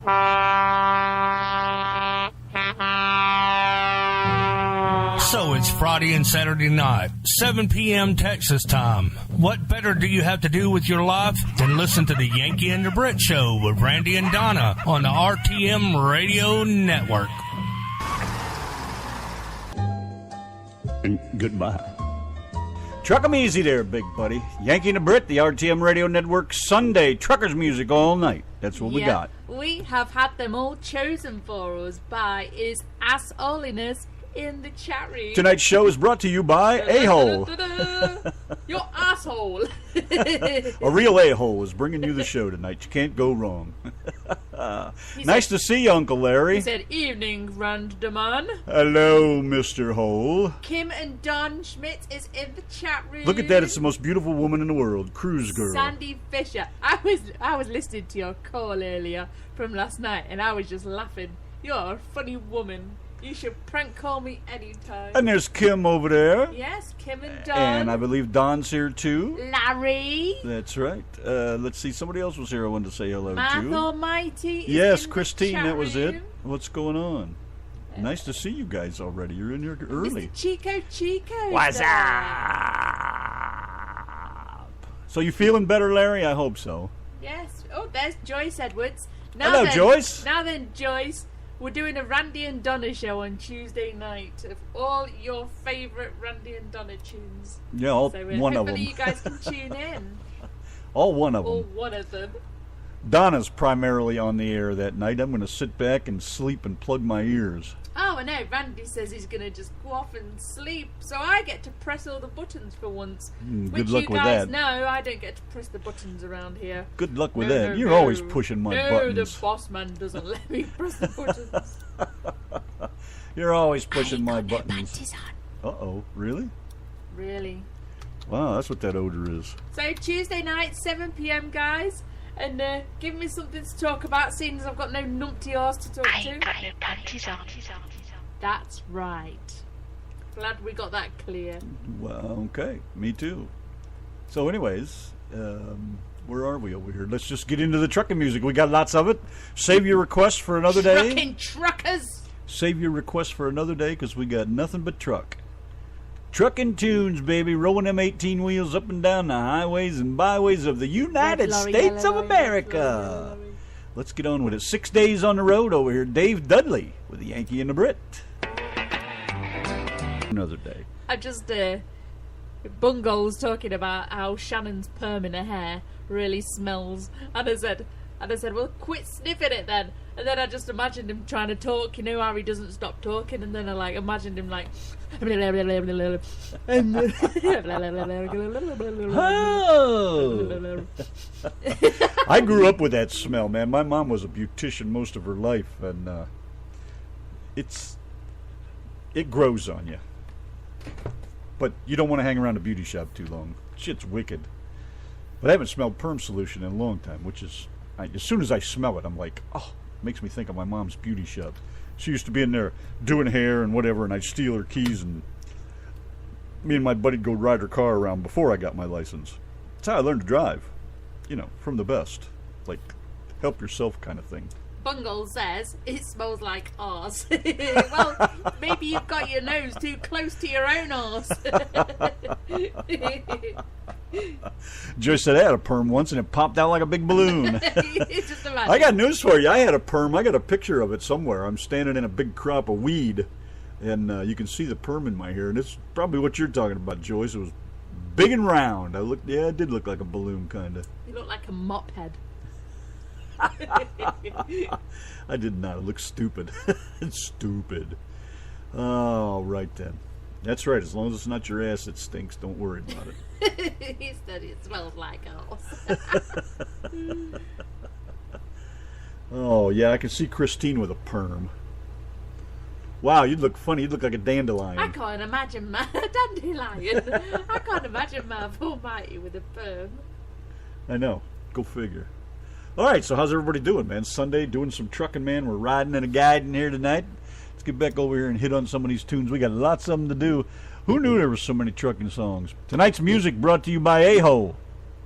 So it's Friday and Saturday night, 7 p.m. Texas time. What better do you have to do with your life than listen to the Yanki and the Brit show with Randy and Donna on the RTM Radio Network? And goodbye. Truck 'em easy there, big buddy. Yanki and the Brit, the RTM Radio Network, Sunday. Truckers music all night. That's what we got. We have had them all chosen for us by Is Ass Holiness in the chat room. Tonight's show is brought to you by A-Hole. Your asshole. A real A-Hole is bringing you the show tonight. You can't go wrong. Nice to see you, Uncle Larry. He said, evening, Randaman. Hello, Mr. Hole. Kim and Don Schmidt is in the chat room. Look at that. It's the most beautiful woman in the world. Cruise girl. Sandy Fisher. I was listening to your call earlier from last night, and I was just laughing. You're a funny woman. You should prank call me anytime. And there's Kim over there. Yes, Kim and Don. And I believe Don's here too. Larry. That's right. Let's see. Somebody else was here I wanted to say hello Math to. Almighty is yes, in Christine, the chat that was room. it. What's going on? Nice to see you guys already. You're in here early. Mr. Chico. What's up? So you feeling better, Larry? I hope so. Yes. Oh, there's Joyce Edwards. Hello, Joyce. Now then, Joyce. We're doing a Randy and Donna show on Tuesday night of all your favourite Randy and Donna tunes. Yeah, all so one of them. Hopefully you guys can tune in. All one of them. All one of them. Donna's primarily on the air that night. I'm going to sit back and sleep and plug my ears. Oh, I know. Randy says he's going to just go off and sleep, so I get to press all the buttons for once. Good luck with that. Which you guys know, I don't get to press the buttons around here. Good luck with that. You're always pushing my buttons. No, the boss man doesn't let me press the buttons. You're always pushing my buttons. On. Uh-oh. Really? Really. Wow, that's what that odor is. So Tuesday night, 7 p.m, guys. And give me something to talk about, seeing as I've got no numpty arse to talk to. I ain't got no panties on. That's right. Glad we got that clear. Well, okay. Me too. So anyways, where are we over here? Let's just get into the trucking music. We got lots of it. Save your requests for another day. Trucking truckers. Save your requests for another day because we got nothing but truck. Trucking tunes, baby, rolling them 18 wheels up and down the highways and byways of the United States of America. Let's get on with it. 6 days on the road over here. Dave Dudley with the Yankee and the Brit. Another day. I just, Bungo's talking about how Shannon's perm in her hair really smells. And I said, well, quit sniffing it then. And then I just imagined him trying to talk, you know how he doesn't stop talking, and then I imagined him Oh! I grew up with that smell, man. My mom was a beautician most of her life, and it grows on you. But you don't want to hang around a beauty shop too long. Shit's wicked. But I haven't smelled perm solution in a long time, which is, as soon as I smell it, I'm like, oh. Makes me think of my mom's beauty shop. She used to be in there doing hair and whatever, and I'd steal her keys, and me and my buddy'd go ride her car around before I got my license. That's how I learned to drive. You know, from the best. Like, help yourself kind of thing. Bungle says it smells like arse. Well, maybe you've got your nose too close to your own arse. Joyce said I had a perm once and it popped out like a big balloon. Just imagine. I got news for you. I had a perm. I got a picture of it somewhere. I'm standing in a big crop of weed, and you can see the perm in my hair. And it's probably what you're talking about, Joyce. It was big and round. It did look like a balloon, kind of. You look like a mop head. I did not. It looked stupid. It's stupid. Oh, right then. That's right. As long as it's not your ass that stinks, don't worry about it. He said it smells like arse. Oh, yeah, I can see Christine with a perm. Wow, you'd look funny. You'd look like a dandelion. I can't imagine my dandelion. I can't imagine my almighty with a perm. I know. Go figure. All right, so how's everybody doing, man? Sunday, doing some trucking, man. We're riding and a guiding here tonight. Let's get back over here and hit on some of these tunes. We got lots of them to do. Who knew there were so many trucking songs? Tonight's music brought to you by A-Hole.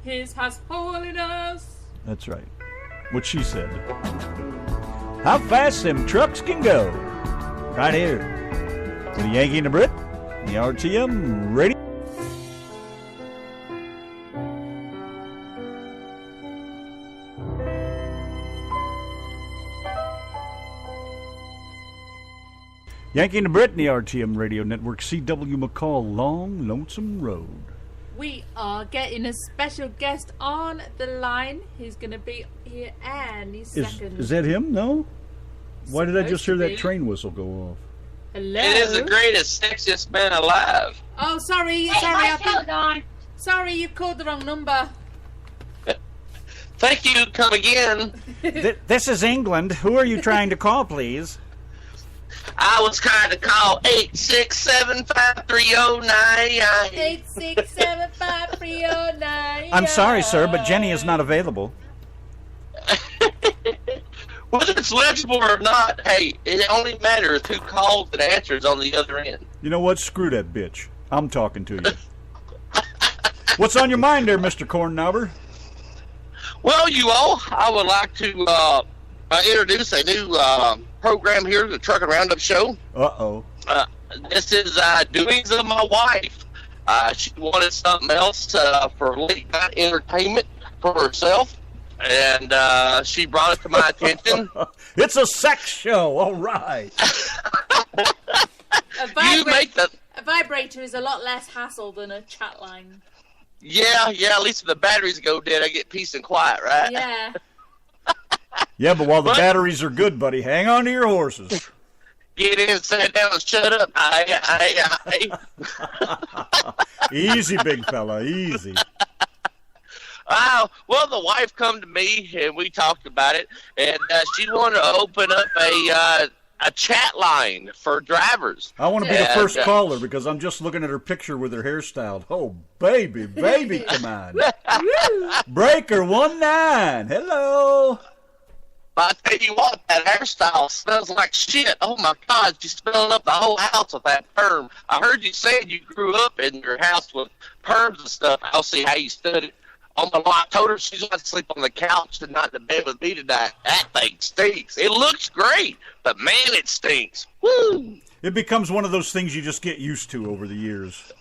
His has holiness. That's right. What she said. how fast them trucks can go. Right here. With the Yankee and the Brit, the RTM Radio. Yankee and the Brit, the RTM Radio Network, C.W. McCall, Long Lonesome Road. We are getting a special guest on the line. He's going to be here any second. Is that him? No? Why did I just hear that be. train whistle go off? Hello? It is the greatest, sexiest man alive. Oh, sorry, sorry, you called the wrong number. Thank you, come again. This is England. Who are you trying to call, please? I was trying to call 867-530-99. 867-530-99. I'm sorry, sir, but Jenny is not available. Whether it's legible or not, hey, it only matters who calls and answers on the other end. You know what? Screw that bitch. I'm talking to you. What's on your mind there, Mr. Cornnauber? Well, you all, I would like to introduce a new program here, the Truck and Roundup Show. Uh-oh. This is doings of my wife. She wanted something else for late night entertainment for herself, and she brought it to my attention. It's a sex show, all right. You make the... A vibrator is a lot less hassle than a chat line. Yeah, at least if the batteries go dead, I get peace and quiet, right? Yeah. Yeah, but while the batteries are good, buddy, hang on to your horses. Get in, sit down, and shut up. Aye. Easy, big fella, easy. Well, the wife come to me, and we talked about it, and she wanted to open up a chat line for drivers. I want to be the first caller because I'm just looking at her picture with her hairstyle. Oh, baby, come on. Breaker 19. Hello. I tell you what, that hairstyle smells like shit. Oh my God, she's smelling up the whole house with that perm. I heard you saying you grew up in your house with perms and stuff. I'll see how you stood it. On the lot, told her she's going to sleep on the couch and not in the bed with me tonight. That thing stinks. It looks great, but man, it stinks. Woo! It becomes one of those things you just get used to over the years.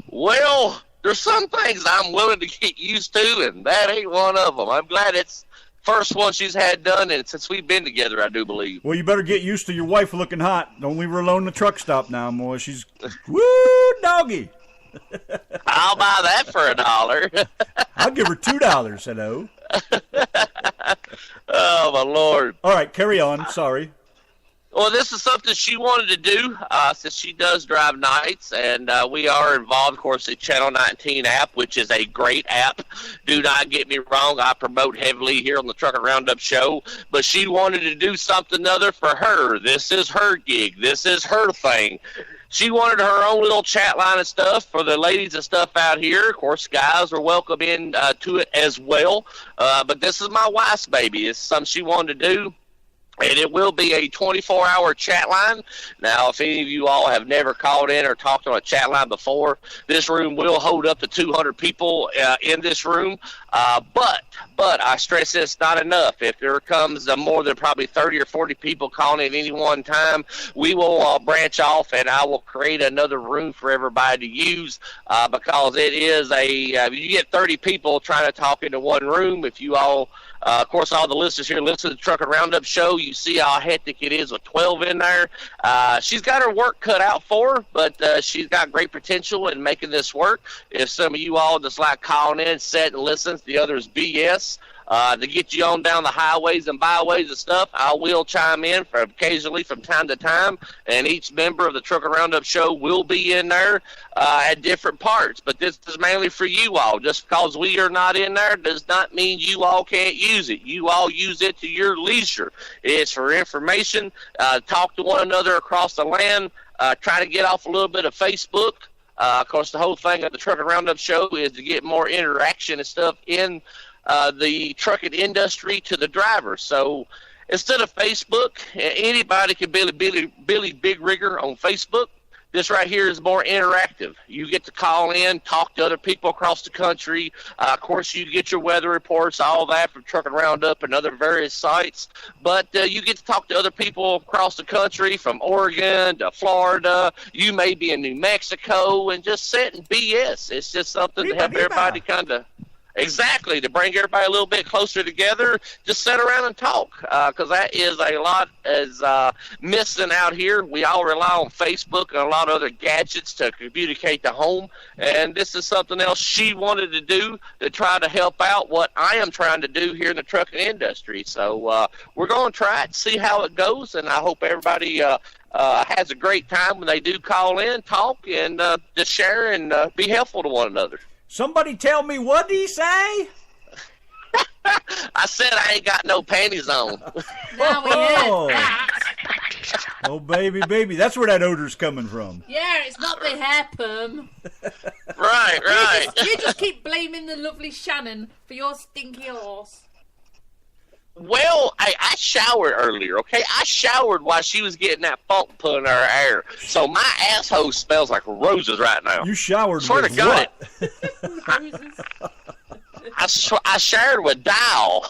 Well, there's some things I'm willing to get used to, and that ain't one of them. I'm glad it's first one she's had done, and since we've been together, I do believe. Well, you better get used to your wife looking hot. Don't leave her alone in the truck stop now, boy. She's woo doggy. I'll buy that for $1. I'll give her $2. Hello. Oh my Lord! All right, carry on. Sorry. Well, this is something she wanted to do since she does drive nights, and we are involved, of course, in Channel 19 app, which is a great app. Do not get me wrong. I promote heavily here on the Truck and Roundup Show, but she wanted to do something other for her. This is her gig. This is her thing. She wanted her own little chat line and stuff for the ladies and stuff out here. Of course, guys are welcome in to it as well. But this is my wife's baby. It's something she wanted to do. And it will be a 24-hour chat line. Now, if any of you all have never called in or talked on a chat line before, this room will hold up to 200 people in this room. But I stress this not enough. If there comes more than probably 30 or 40 people calling at any one time, we will branch off, and I will create another room for everybody to use because it is you get 30 people trying to talk into one room. If you all... of course, all the listeners here listen to the Truck and Roundup Show. You see how hectic it is with 12 in there. She's got her work cut out for her, but she's got great potential in making this work. If some of you all just like calling in, sit and listen to the others BS, to get you on down the highways and byways and stuff, I will chime in occasionally from time to time, and each member of the Truck and Roundup Show will be in there at different parts. But this is mainly for you all. Just because we are not in there does not mean you all can't use it. You all use it to your leisure. It's for information, talk to one another across the land, try to get off a little bit of Facebook. Of course, the whole thing of the Truck and Roundup Show is to get more interaction and stuff in the trucking industry to the driver. So instead of Facebook, anybody can be Billy Big Rigger on Facebook. this right here is more interactive. You get to call in, talk to other people across the country. Of course, you get your weather reports, all that from Trucking Roundup and other various sites. But you get to talk to other people across the country, from Oregon to Florida. You may be in New Mexico, and just sit and BS. It's just something to help everybody kind of... Exactly, to bring everybody a little bit closer together, just sit around and talk, because that is a lot is missing out here. We all rely on Facebook and a lot of other gadgets to communicate to home, and this is something else she wanted to do to try to help out what I am trying to do here in the trucking industry. So we're going to try it, see how it goes, and I hope everybody has a great time when they do call in, talk, and just share and be helpful to one another. Somebody tell me, what did he say? I said I ain't got no panties on. Now we Oh. is. Oh, baby. That's where that odor's coming from. Yeah, it's not the hair perm. Right. You just keep blaming the lovely Shannon for your stinky horse. Well, I showered earlier, okay? I showered while she was getting that funk put in her hair. So my asshole smells like roses right now. You showered Swear with to God, what? I showered with Dial.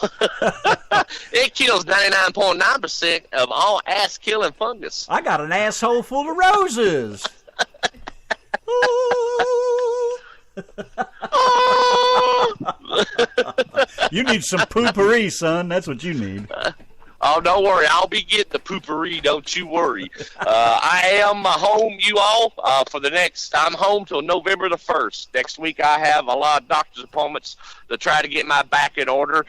It kills 99.9% of all ass-killing fungus. I got an asshole full of roses. Ooh. You need some poopery, son. That's what you need. Oh, don't worry. I'll be getting the poopery. Don't you worry. I am home, you all, for the next... I'm home till November the 1st. Next week I have a lot of doctor's appointments to try to get my back in order.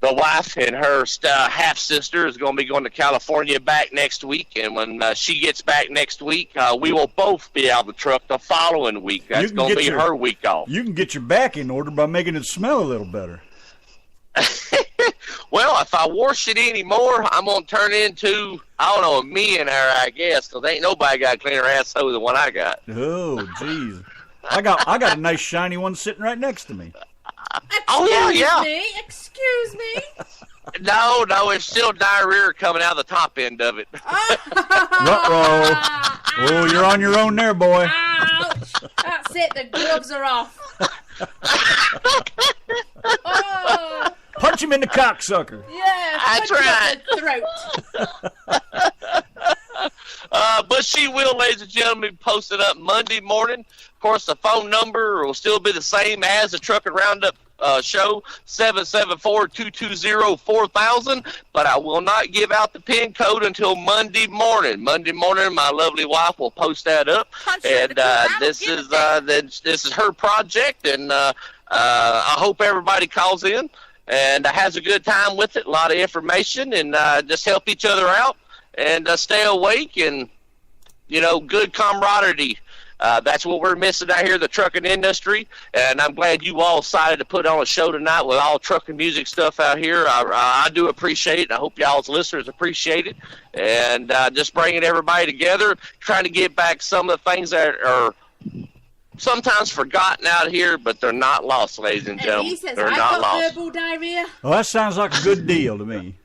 The wife and her half-sister is going to be going to California back next week, and when she gets back next week, we will both be out of the truck the following week. That's going to be her week off. You can get your back in order by making it smell a little better. Well, if I wash it anymore, I'm going to turn into, I don't know, a millionaire, I guess, because ain't nobody got a cleaner asshole than what I got. Oh, jeez. I got a nice shiny one sitting right next to me. Excuse me. No, it's still diarrhea coming out of the top end of it. Ruh-roh. Oh, you're on your own there, boy. Ouch. That's it, the gloves are off. Oh. Punch him in the cocksucker. Yeah, That's right. The throat. But she will, ladies and gentlemen, be posted up Monday morning. Of course, the phone number will still be the same as the Trucking Roundup show, 774-220-4000. But I will not give out the PIN code until Monday morning. Monday morning, my lovely wife will post that up. And this is her project, and I hope everybody calls in and has a good time with it. A lot of information, and just help each other out and stay awake, and good camaraderie. That's what we're missing out here in the trucking industry, and I'm glad you all decided to put on a show tonight with all trucking music stuff out here. I do appreciate it. I hope y'all's listeners appreciate it, and just bringing everybody together, trying to get back some of the things that are sometimes forgotten out here, but they're not lost, ladies and gentlemen. He says, they're I've not got lost. verbal diarrhea. Well, that sounds like a good deal to me.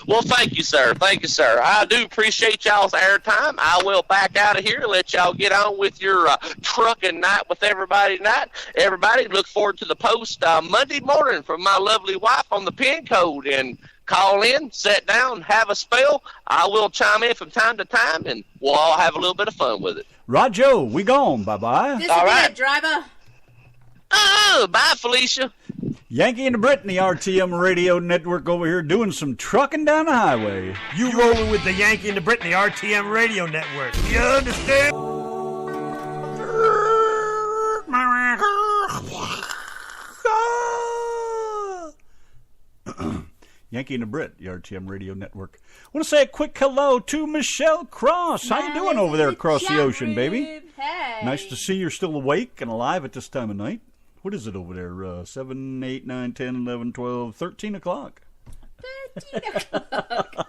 Well, thank you, sir. Thank you, sir. I do appreciate y'all's airtime. I will back out of here, let y'all get on with your trucking night with everybody tonight. Everybody, look forward to the post Monday morning from my lovely wife on the PIN code. And call in, sit down, have a spell. I will chime in from time to time, and we'll all have a little bit of fun with it. Rojo, we gone. Bye-bye. This All is right. it, driver. Oh, bye, Felicia. Yanki and the Brit, the RTM radio network over here doing some trucking down the highway. You rolling with the Yanki and the Brit, the RTM radio network. You understand? Yankee and the Brit, the RTM radio network. I want to say a quick hello to Michelle Cross. How you doing over there across the ocean, baby? Hey. Nice to see you're still awake and alive at this time of night. What is it over there? 7, 8, 9, 10, 11, 12, 13 o'clock. 13 o'clock.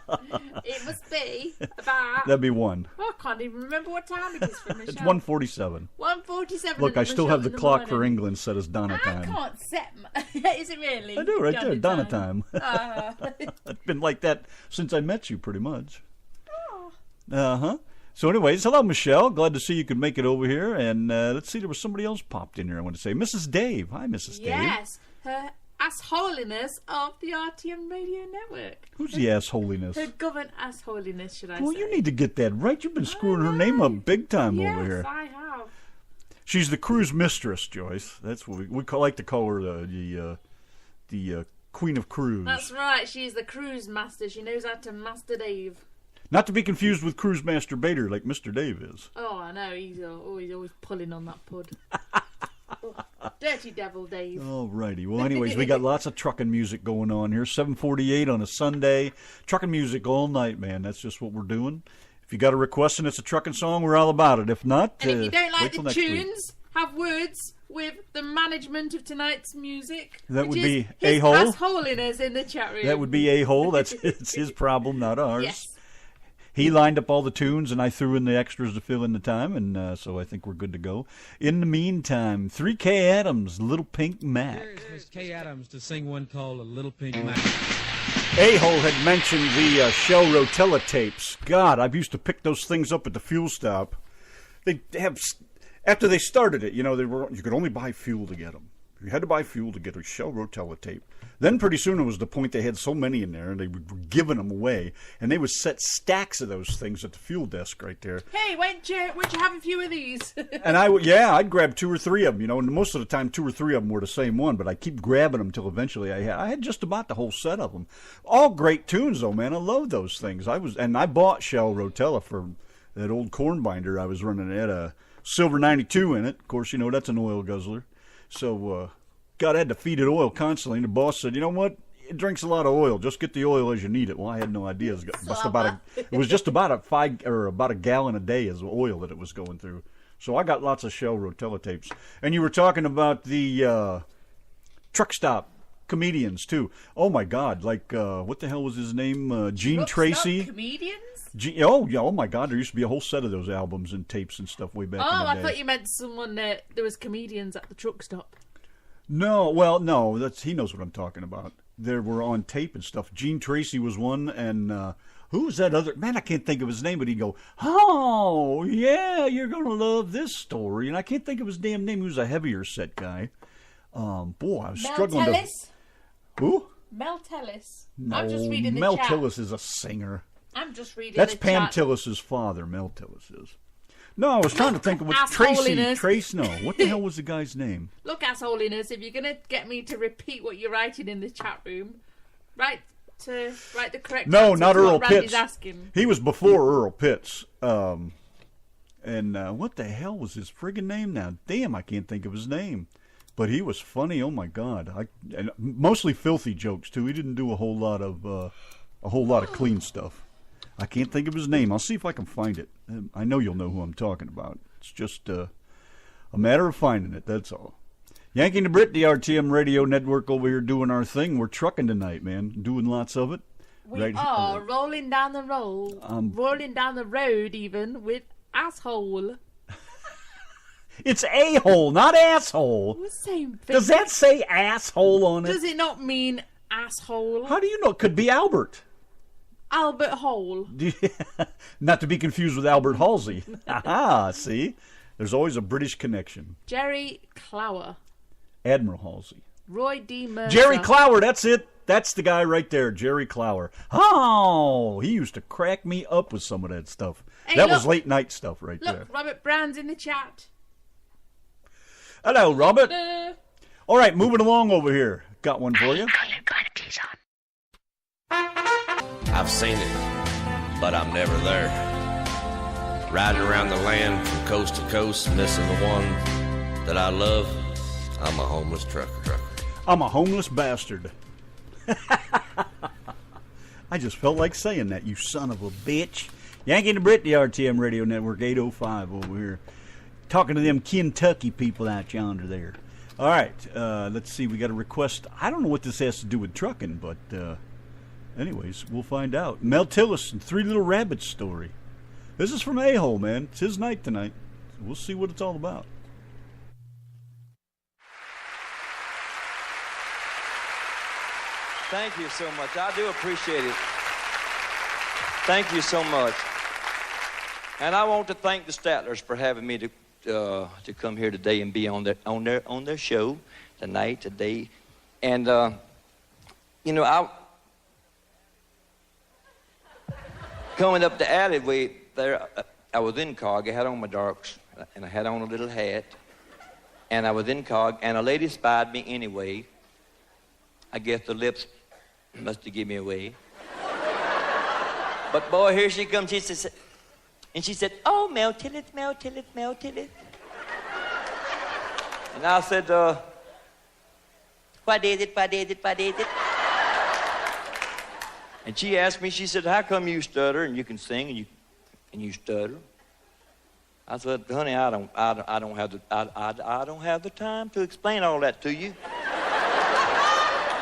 It must be about... That'd be 1. Oh, I can't even remember what time it is for Michelle. It's 1:47. 1:47. Look, I still have the clock for morning. England set as Donna I time. can't set... Is it really? I do, right there, Donna time. Uh, It's been like that since I met you, pretty much. oh. Uh-huh. So anyways, hello, Michelle. Glad to see you could make it over here. And let's see, there was somebody else popped in here, I want to say. Mrs. Dave. Hi, Mrs. Dave. Yes, her assholiness of the RTM Radio Network. Who's the assholiness? Her governed assholiness, should I say. Well, you need to get that right. You've been screwing her name up big time over here. Yes, I have. She's the cruise mistress, Joyce. That's what we like to call her, the Queen of Cruise. That's right. She's the cruise master. She knows how to master Dave. Not to be confused with Cruise Master Bader, like Mr. Dave is. Oh, I know. He's always pulling on that pud. Dirty devil, Dave. Alrighty. Well, anyways, we got lots of trucking music going on here. 7:48 on a Sunday. Trucking music all night, man. That's just what we're doing. If you got a request and it's a trucking song, we're all about it. If not, and if you don't like wait till the next week. tunes, have words with the management of tonight's music. That would be his A-hole. assholiness in the chat room. That would be A-hole. It's his problem, not ours. Yes. He lined up all the tunes, and I threw in the extras to fill in the time, and so I think we're good to go. In the meantime, 3K Adams, Little Pink Mac. Here's Miss Kay Adams to sing one called A Little Pink Mac. A-hole had mentioned the Shell Rotella tapes. God, I've used to pick those things up at the fuel stop. They have, after they started it, you could only buy fuel to get them. You had to buy fuel to get a Shell Rotella tape. Then pretty soon it was the point they had so many in there, and they were giving them away, and they would set stacks of those things at the fuel desk right there. Hey, when'd you have a few of these? And I'd grab 2 or 3 of them, and most of the time 2 or 3 of them were the same one, but I keep grabbing them till eventually I had just about the whole set of them. All great tunes though, man. I love those things. I bought Shell Rotella for that old corn binder I was running. It had a Silver 92 in it. Of course, that's an oil guzzler. So, God, I had to feed it oil constantly. And the boss said, you know what? It drinks a lot of oil. Just get the oil as you need it. Well, I had no idea. It was just about a gallon a day as oil that it was going through. So I got lots of Shell Rotella tapes. And you were talking about the truck stop comedians, too. Oh, my God. Like, what the hell was his name? Gene Truck Tracy. stop comedians? Oh my God! There used to be a whole set of those albums and tapes and stuff way back in the day. I thought you meant someone there was comedians at the truck stop. No, he knows what I'm talking about. There were on tape and stuff. Gene Tracy was one, and who was that other man? I can't think of his name, but he'd go, "Oh yeah, you're gonna love this story." And I can't think of his damn name. He was a heavier set guy. Boy, I was struggling Tellis? Who? Mel Tellis. No, I'm just reading the Mel chat. Tillis is a singer. I'm just reading That's the Pam chat. Tillis's father. Mel Tillis is. No, I was trying to think of what Assholiness. Trace. No, what the hell was the guy's name? Look, assholiness, if you're gonna get me to repeat what you're writing in the chat room, write the correct No, answer not to Earl what Randy's Pitts. asking. He was before Earl Pitts. And what the hell was his friggin' name now? Damn, I can't think of his name. But he was funny. Oh my God! And mostly filthy jokes too. He didn't do a whole lot of clean stuff. I can't think of his name. I'll see if I can find it. I know you'll know who I'm talking about. It's just a matter of finding it. That's all. Yanki and Brit, the RTM Radio Network over here doing our thing. We're trucking tonight, man. Doing lots of it. We are rolling down the road, rolling down the road even with asshole. It's a-hole, not asshole. Same thing. Does that say asshole on it? Does it not mean asshole? How do you know? It could be Albert. Albert Hole. Not to be confused with Albert Halsey. Aha, see? There's always a British connection. Jerry Clower. Admiral Halsey. Roy D. Mercer. Jerry Clower, that's it. That's the guy right there, Jerry Clower. Oh, he used to crack me up with some of that stuff. Hey, that look. was late night stuff right there. Look, Robert Brown's in the chat. Hello, Robert. All right, moving along over here. Got one for you. I've seen it, but I'm never there. Riding around the land from coast to coast, missing the one that I love. I'm a homeless trucker. I'm a homeless bastard. I just felt like saying that, you son of a bitch. Yanki and the Brit, the RTM Radio Network, 805 over here. Talking to them Kentucky people out yonder there. All right, let's see. We got a request. I don't know what this has to do with trucking, but anyways, we'll find out. Mel Tillis and Three Little Rabbits story. This is from A-hole, man. It's his night tonight. So we'll see what it's all about. Thank you so much. I do appreciate it. Thank you so much. And I want to thank the Statlers for having me to come here today and be on their show tonight, today. And you know, I coming up the alleyway there, I was in Cog. I had on my darks, and I had on a little hat. And I was in Cog, and a lady spied me anyway. I guess the lips must have given me away. But boy, here she comes. She said, "Oh, Mel Tillett, Mel Tillett, Mel Tillett." And I said, "What is it? What is it? What is it?" And she asked me. She said, "How come you stutter and you can sing and you stutter?" I said, "Honey, I don't have the time to explain all that to you.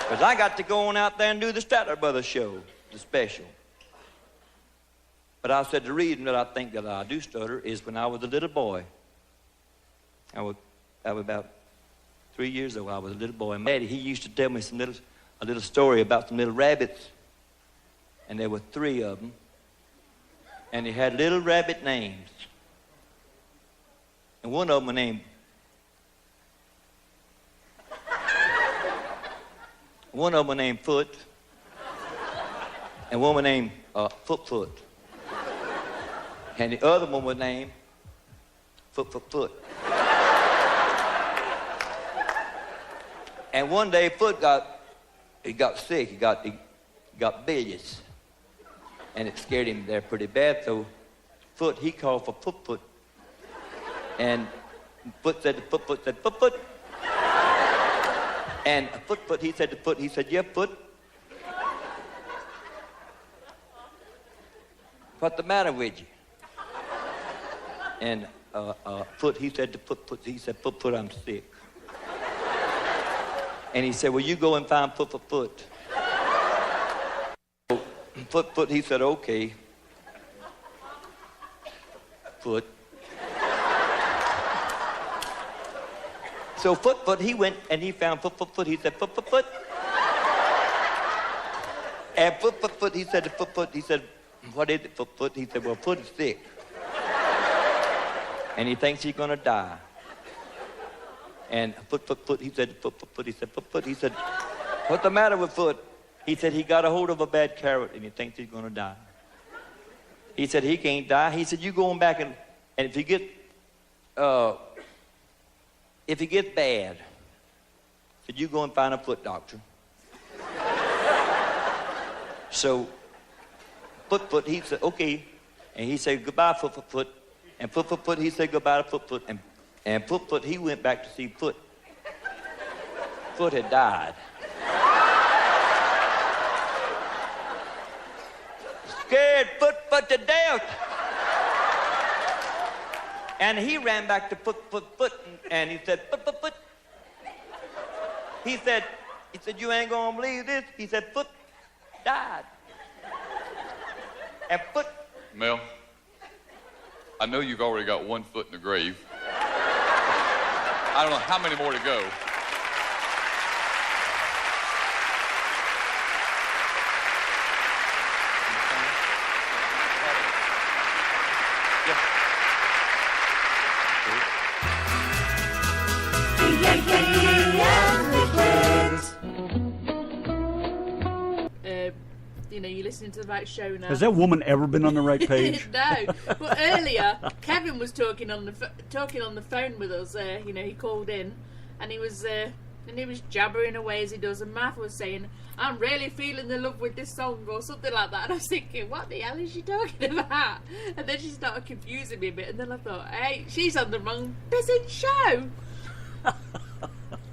Because I got to go on out there and do the Statler Brothers show, the special." But I said, the reason that I think that I do stutter is when I was a little boy. I was about 3 years old. I was a little boy. And Daddy, he used to tell me a little story about some little rabbits. And there were 3 of them. And they had little rabbit names. And one of them was named... One of them was named Foot. And one was named Foot. And the other one was named Foot. And one day Foot got sick. He got bilious. And it scared him there pretty bad. So Foot, he called for Foot. And Foot said to Foot said, Foot. And Foot, he said to Foot, he said, "Yeah, Foot. What's the matter with you?" And Foot, he said to Foot, he said, Foot, I'm sick. And he said, "Well, you go and find Foot. Foot, he said, "Okay. Foot." So Foot, he went and he found Foot. He said, Foot. And Foot, he said to Foot, he said, "What is it, Foot?" He said, "Well, Foot is sick. And he thinks he's gonna die." And Foot, he said, Foot, he said, Foot, he said, "What's the matter with Foot?" He said, "He got a hold of a bad carrot and he thinks he's gonna die." He said, "He can't die." He said, "You go on back and if he gets bad," said, "you go and find a foot doctor." So Foot, he said, "Okay." And he said, "Goodbye, Foot." And Foot, he said, "Goodbye to Foot." And Foot, he went back to see Foot. Foot had died. Scared Foot to death. And he ran back to Foot, and he said, Foot. He said, "You ain't gonna believe this." He said, "Foot died." And Foot... Mel, I know you've already got 1 foot in the grave. I don't know how many more to go. You're listening to the right show now. Has that woman ever been on the right page? No. But earlier, Kevin was talking on the phone with us. He called in, and he was jabbering away as he does. And Martha was saying, "I'm really feeling the love with this song," or something like that. And I was thinking, what the hell is she talking about? And then she started confusing me a bit. And then I thought, hey, she's on the wrong pissing show.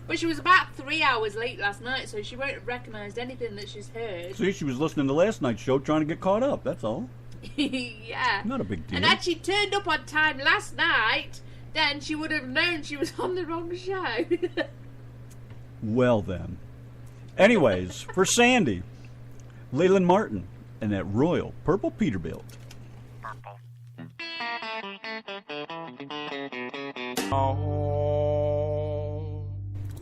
But she was about 3 hours late last night, so she won't have recognised anything that she's heard. See, she was listening to last night's show trying to get caught up, that's all. Yeah. Not a big deal. And had she turned up on time last night, then she would have known she was on the wrong show. Well then. Anyways, for Sandy, Leland Martin, and that royal purple Peterbilt. Purple.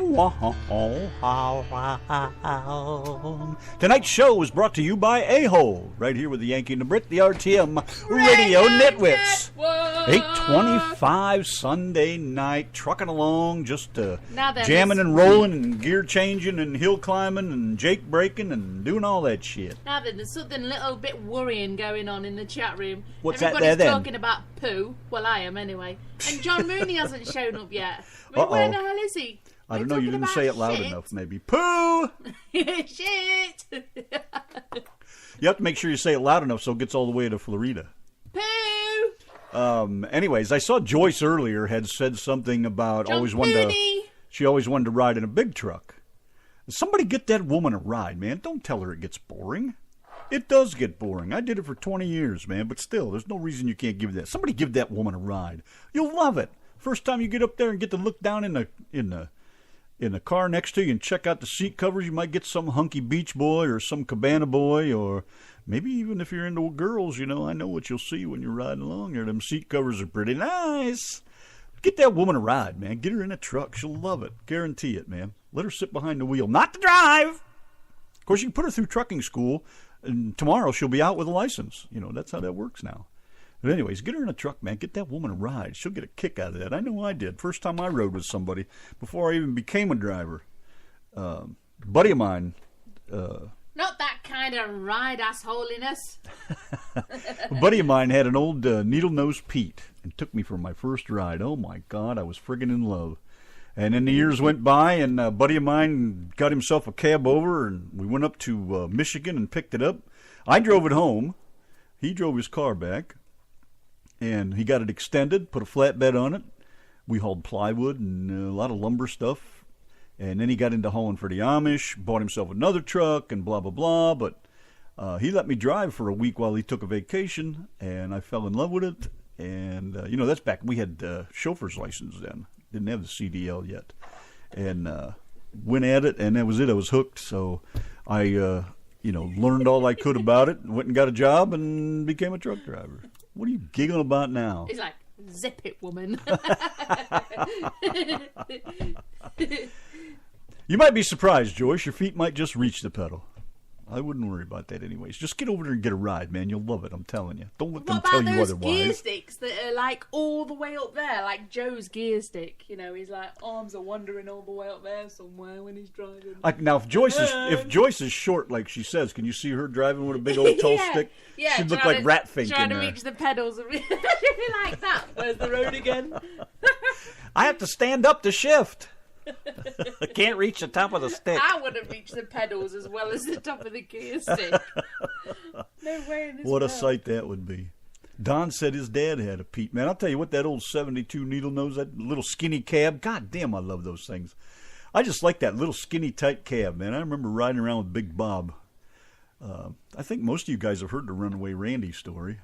Tonight's show is brought to you by A-Hole, right here with the Yankee and the Brit, the RTM Radio Nitwits. 8:25 Sunday night, trucking along, just jamming and rolling and gear changing and hill climbing and Jake breaking and doing all that shit. Now then, there's something a little bit worrying going on in the chat room. What's that Everybody's there then? talking about poo. Well, I am anyway. And John Mooney hasn't shown up yet. I mean, where the hell is he? I don't know, you didn't say it loud enough, maybe. Poo! Shit! You have to make sure you say it loud enough so it gets all the way to Florida. Poo! Anyways, I saw Joyce earlier had said something about she always wanted to ride in a big truck. Somebody get that woman a ride, man. Don't tell her it gets boring. It does get boring. I did it for 20 years, man, but still, there's no reason you can't give that. Somebody give that woman a ride. You'll love it. First time you get up there and get to look down in the car next to you and check out the seat covers, you might get some hunky beach boy or some cabana boy, or maybe even if you're into girls, I know what you'll see when you're riding along there. Them seat covers are pretty nice. Get that woman a ride, man. Get her in a truck. She'll love it. Guarantee it, man. Let her sit behind the wheel, not to drive. Of course, you can put her through trucking school, and tomorrow she'll be out with a license. That's how that works now. But anyways, get her in a truck, man. Get that woman a ride. She'll get a kick out of that. I know I did. First time I rode with somebody, before I even became a driver. A buddy of mine. Not that kind of ride, assholiness. A buddy of mine had an old needle-nosed Pete and took me for my first ride. Oh, my God, I was friggin' in love. And then the years went by, and a buddy of mine got himself a cab over, and we went up to Michigan and picked it up. I drove it home. He drove his car back. And he got it extended, put a flatbed on it. We hauled plywood and a lot of lumber stuff. And then he got into hauling for the Amish, bought himself another truck and blah, blah, blah. But he let me drive for a week while he took a vacation, and I fell in love with it. And, that's back. We had chauffeur's license then. Didn't have the CDL yet. And went at it, and that was it. I was hooked. So I, learned all I could about it, went and got a job and became a truck driver. What are you giggling about now? He's like, zip it, woman. You might be surprised, Joyce. Your feet might just reach the pedal. I wouldn't worry about that anyways. Just get over there and get a ride, man. You'll love it, I'm telling you. Don't let them tell you otherwise. What about those gear sticks that are like all the way up there, like Joe's gear stick? He's like, arms are wandering all the way up there somewhere when he's driving. Now, if Joyce is short, like she says, can you see her driving with a big old tall stick? Yeah, she'd look like Ratfink trying in to there. reach the pedals and she'd be like that. Where's the road again? I have to stand up to shift. I can't reach the top of the stick. I would have reached the pedals as well as the top of the gear stick. No way in this What a world. sight that would be. Don said his dad had a Pete. Man, I'll tell you what, that old 72 needle nose, that little skinny cab, god damn, I love those things. I just like that little skinny tight cab, man. I remember riding around with Big Bob. I think most of you guys have heard the Runaway Randy story,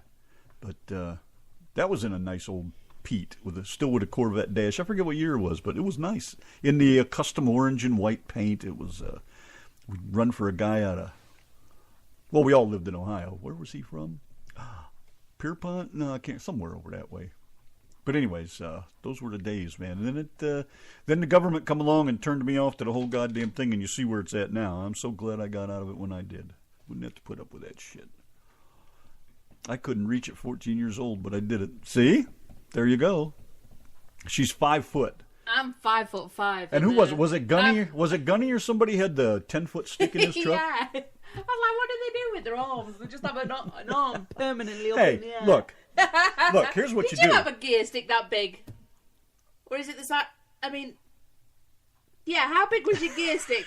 but that was in a nice old Pete still with a Corvette dash. I forget what year it was, but it was nice in the custom orange and white paint. It was we'd run for a guy out of, well, we all lived in Ohio. Where was he from? Pierpont? No, I can't. Somewhere over that way. But anyways, those were the days, man. And then the government come along and turned me off to the whole goddamn thing, and you see where it's at now. I'm so glad I got out of it when I did. Wouldn't have to put up with that shit. I couldn't reach at 14 years old, but I did it. See? There you go. She's 5 foot. I'm 5'5". And who was it? Was it Gunny? Was it Gunny or somebody had the 10-foot stick in his truck? Yeah. I was like, what do they do with their arms? They just have an arm permanently up Hey, in the air. look, here's what Did you do. you have a gear stick that big? Or is it the size? I mean, yeah, how big was your gear stick?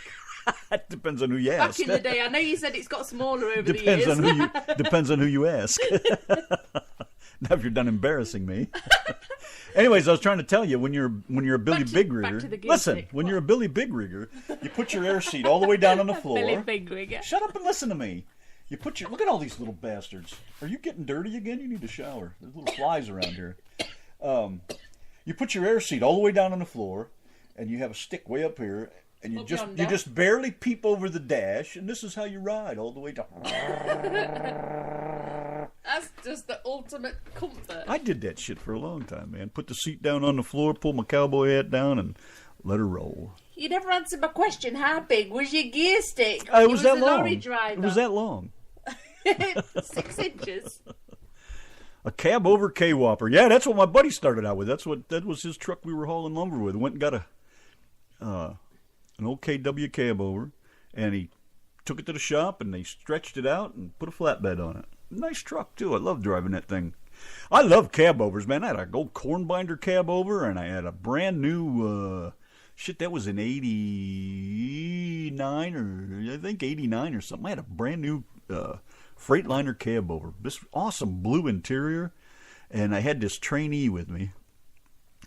That depends on who you ask. Back in the day, I know you said it's got smaller over Depends the years. depends on who you ask. Now, if you're done embarrassing me. Anyways, I was trying to tell you, when you're a Billy Big Rigger, listen, when you're a Billy Big Rigger, you put your air seat all the way down on the floor. Billy Big Rigger. Shut up and listen to me. Look at all these little bastards. Are you getting dirty again? You need to shower. There's little flies around here. You put your air seat all the way down on the floor, and you have a stick way up here, and you just barely peep over the dash, and this is how you ride all the way down. That's just the ultimate comfort. I did that shit for a long time, man. Put the seat down on the floor, pull my cowboy hat down, and let her roll. You never answered my question. How big was your gear stick? It was that a long. lorry driver. It was that long. 6 inches. A cab over K-Whopper. Yeah, that's what my buddy started out with. That was his truck we were hauling lumber with. Went and got an old KW cab over, and he took it to the shop, and they stretched it out and put a flatbed on it. Nice truck, too. I love driving that thing. I love cab overs, man. I had a gold corn binder cab over, and I had a brand new, that was in 89 or I think 89 or something. I had a brand new Freightliner cab over. This awesome blue interior, and I had this trainee with me,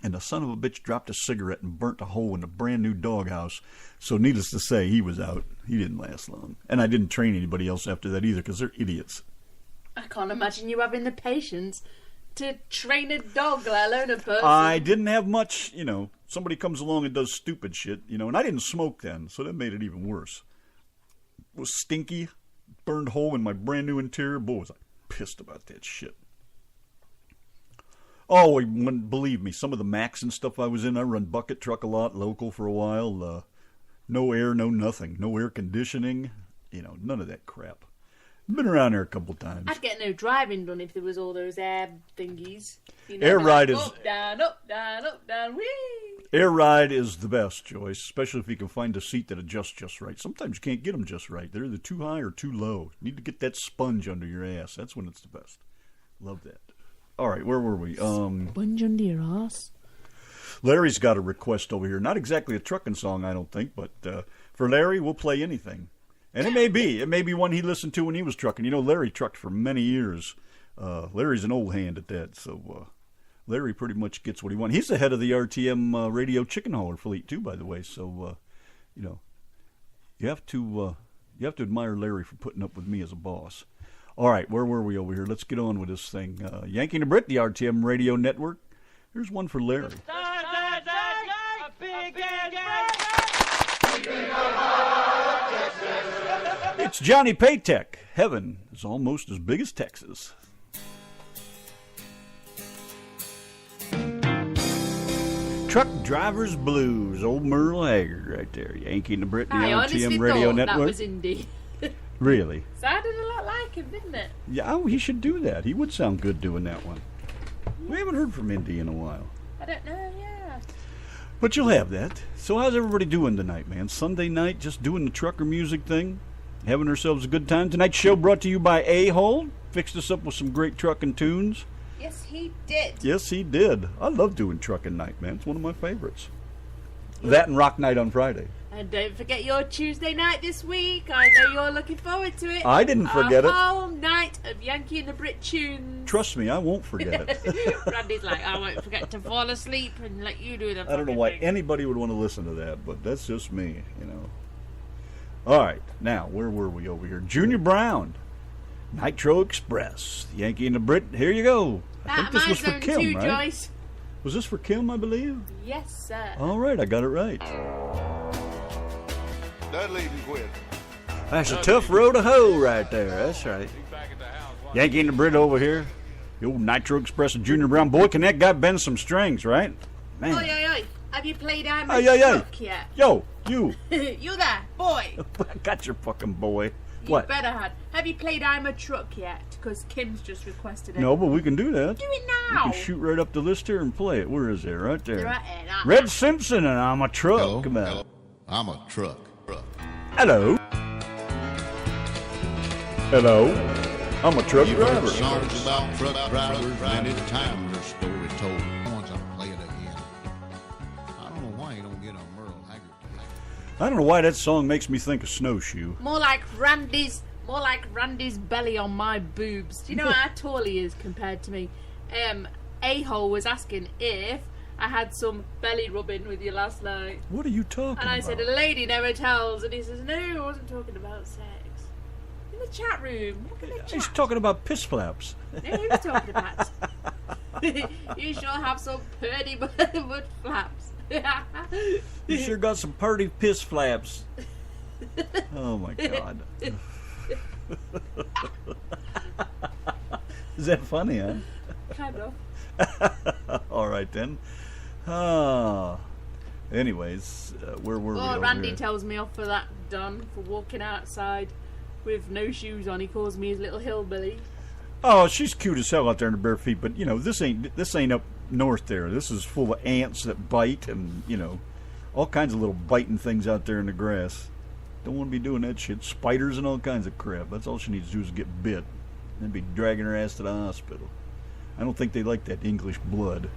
and the son of a bitch dropped a cigarette and burnt a hole in the brand new doghouse. So needless to say, he was out. He didn't last long. And I didn't train anybody else after that either, because they're idiots. I can't imagine you having the patience to train a dog, let alone a person. I didn't have much, somebody comes along and does stupid shit, and I didn't smoke then, so that made it even worse. It was stinky, burned hole in my brand new interior. Boy, was I pissed about that shit. Oh, believe me, some of the Macs and stuff I was in, I run bucket truck a lot, local for a while. No air, no nothing. No air conditioning, none of that crap. Been around there a couple times. I'd get no driving done if there was all those air thingies. Air ride is... Up, down, up, down, up, down, whee! Air ride is the best, Joyce, especially if you can find a seat that adjusts just right. Sometimes you can't get them just right. They're either too high or too low. You need to get that sponge under your ass. That's when it's the best. Love that. All right, where were we? Sponge under your ass. Larry's got a request over here. Not exactly a trucking song, I don't think, but for Larry, we'll play anything. And it may be one he listened to when he was trucking. Larry trucked for many years. Larry's an old hand at that, so Larry pretty much gets what he wants. He's the head of the RTM radio chicken hauler fleet too, by the way. So you have to admire Larry for putting up with me as a boss. All right, where were we over here? Let's get on with this thing. Yanki and Brit, the RTM radio network. Here's one for Larry. It's Johnny Paytech. Heaven is almost as big as Texas. Truck Driver's Blues. Old Merle Haggard right there. Yanki and the Brit, the RTM radio network. That was indie. Really? Sounded a lot like him, didn't it? Yeah, he should do that. He would sound good doing that one. We haven't heard from Indy in a while. I don't know, yeah. But you'll have that. So how's everybody doing tonight, man? Sunday night, just doing the trucker music thing? Having ourselves a good time? Tonight's show brought to you by A-Hole. Fixed us up with some great trucking tunes. Yes, he did. Yes, he did. I love doing trucking night, man. It's one of my favorites. That and Rock Night on Friday. And don't forget your Tuesday night this week. I know you're looking forward to it. I didn't forget it. A whole night of Yanki and the Brit tunes. Trust me, I won't forget it. Randy's like, I won't forget to fall asleep and let you do the I don't know why anybody would want to listen to that, but that's just me, All right, now, where were we over here? Junior Brown, Nitro Express, Yanki and the Brit. Here you go. I think this was for Kim, right? Joyce. Was this for Kim, I believe? Yes, sir. All right, I got it right. Dudley and quit. That's a tough road to hoe right there. That's right. Yanki and the Brit over here. The old Nitro Express and Junior Brown. Boy, can that guy bend some strings, right? Man. Oi, oi, oi. Have you played I'm a Truck yet? Yo, you. You there, boy. I got your fucking boy. You What? better have you played I'm a Truck yet? Because Kim's just requested it. No, but we can do that. Do it now. We can shoot right up the list here and play it. Where is it? Right there. Right there. Red Simpson and I'm a Truck. Hello, Come on. hello. I'm a truck. Hello. Hello. I'm a truck You've driver. heard songs about truck drivers, many times their story told. Once I play it again. I don't know why you don't get a Merle Haggard. I don't know why that song makes me think of Snowshoe. More like Randy's belly on my boobs. Do you know how tall he is compared to me? A-hole was asking if I had some belly rubbing with you last night. What are you talking about? And I said, a lady never tells. And he says, no, I wasn't talking about sex. In the chat room. Look at the chat. He's talking about piss flaps. No, he was talking about. You sure have some pretty butt flaps. You sure got some pretty piss flaps. Oh, my God. Is that funny, huh? Kind of. All right, then. Anyways, where were we? Oh, over Randy here? tells me off for that, Don, for walking outside with no shoes on. He calls me his little hillbilly. Oh, she's cute as hell out there in the bare feet, but this ain't up north there. This is full of ants that bite and all kinds of little biting things out there in the grass. Don't want to be doing that shit. Spiders and all kinds of crap. That's all she needs to do is get bit. And be dragging her ass to the hospital. I don't think they like that English blood.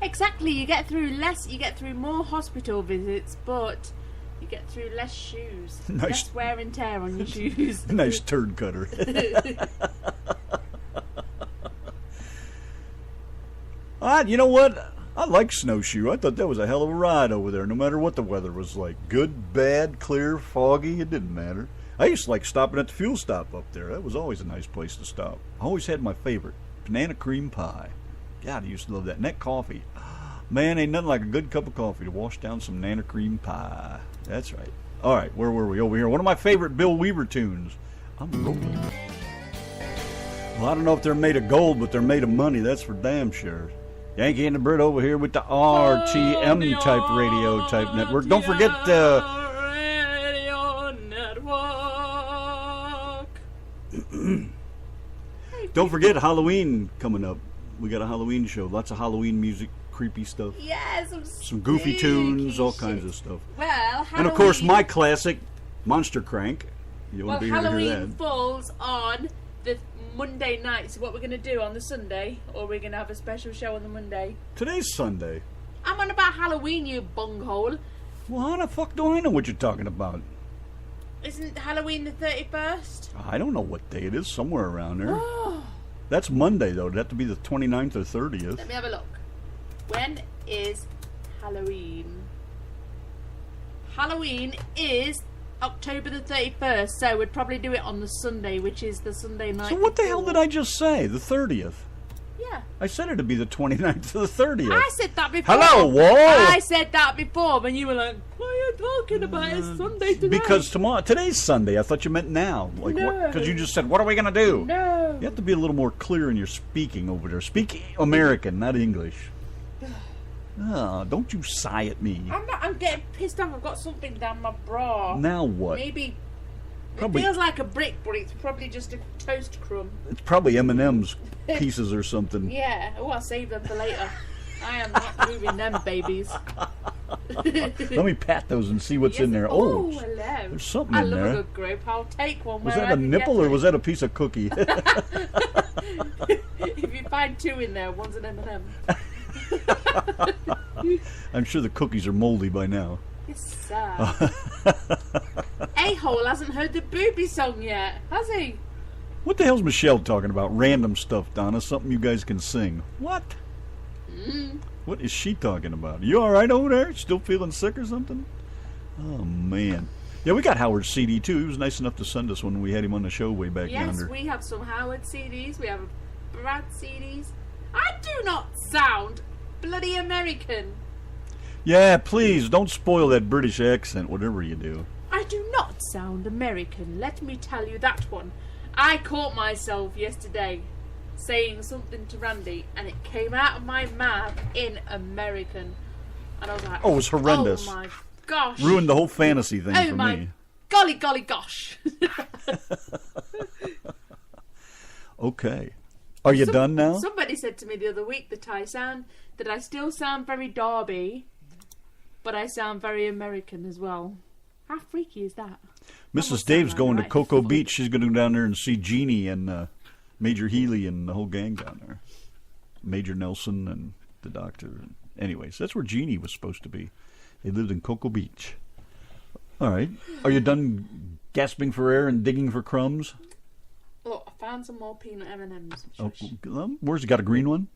Exactly, you get through more hospital visits, but you get through less shoes. Nice. Less wear and tear on your shoes. Nice turd cutter. You know what? I like Snowshoe. I thought that was a hell of a ride over there, no matter what the weather was like. Good, bad, clear, foggy, it didn't matter. I used to like stopping at the fuel stop up there. That was always a nice place to stop. I always had my favorite, banana cream pie. God, I used to love that. And that coffee. Man, ain't nothing like a good cup of coffee to wash down some banana cream pie. That's right. All right, where were we? Over here. One of my favorite Bill Weaver tunes. I'm rolling. Well, I don't know if they're made of gold, but they're made of money. That's for damn sure. Yankee and the Brit over here with the RTM type radio type network. Don't forget Radio Network. Don't forget Halloween coming up. We got a Halloween show. Lots of Halloween music, creepy stuff. Yeah, some goofy tunes, all kinds of stuff. Well, Halloween, and of course my classic Monster Crank. You want to be here to hear Halloween that. falls on the Monday night. So what we're going to do on the Sunday, or we're going to have a special show on the Monday? Today's Sunday. I'm on about Halloween, you bunghole. Well, how the fuck do I know what you're talking about? Isn't Halloween the 31st? I don't know what day it is. Somewhere around there. That's Monday, though. It'd have to be the 29th or 30th. Let me have a look. When is Halloween? Halloween is October the 31st, so we'd probably do it on the Sunday, which is the Sunday night. So what the hell did I just say? The 30th? Yeah. I said it'd be the 29th to the 30th. I said that before. Hello, whoa! I said that before, when you were like, what are you talking about? It's Sunday tonight. Because today's Sunday. I thought you meant now. Like No. what? Because you just said, what are we going to do? No. You have to be a little more clear in your speaking over there. Speak American, not English. Oh, don't you sigh at me. I'm getting pissed off. I've got something down my bra. Now what? Maybe. Probably- It feels like a brick, but it's probably just a toast crumb. It's probably M&M's pieces or something. Yeah. Oh, I'll save them for later. I am not moving them babies. Let me pat those and see what's in there. Oh, Oh, hello. there's something I in love there. a good grape. I'll take one. Was where that I a can nipple get or it. was that a piece of cookie? If you find two in there, one's an M&M. I'm sure the cookies are moldy by now. It's sad. A-hole hasn't heard the booby song yet, has he? What the hell's Michelle talking about? Random stuff, Donna. Something you guys can sing. What? What is she talking about? You all right over there? Still feeling sick or something? Oh, man. Yeah, we got Howard's CD, too. He was nice enough to send us when we had him on the show way back Yes, yonder. we have some Howard CDs. We have Brad CDs. I do not sound bloody American. Yeah, please, don't spoil that British accent, whatever you do. I do not sound American. Let me tell you that one. I caught myself yesterday saying something to Randy, and it came out of my mouth in American. And I was like, Oh, it was horrendous. Oh my gosh. Ruined the whole fantasy thing Oh for my me. golly golly gosh. Okay. Are you done now? Somebody said to me the other week that I still sound very Derby, but I sound very American as well. How freaky is that? Mrs. Dave's going to Cocoa Beach. She's going to go down there and see Jeannie and Major Healy and the whole gang down there. Major Nelson and the doctor. Anyways, that's where Jeannie was supposed to be. They lived in Cocoa Beach. All right. Are you done gasping for air and digging for crumbs? Look, I found some more peanut M&Ms. Oh, where's he got a green one?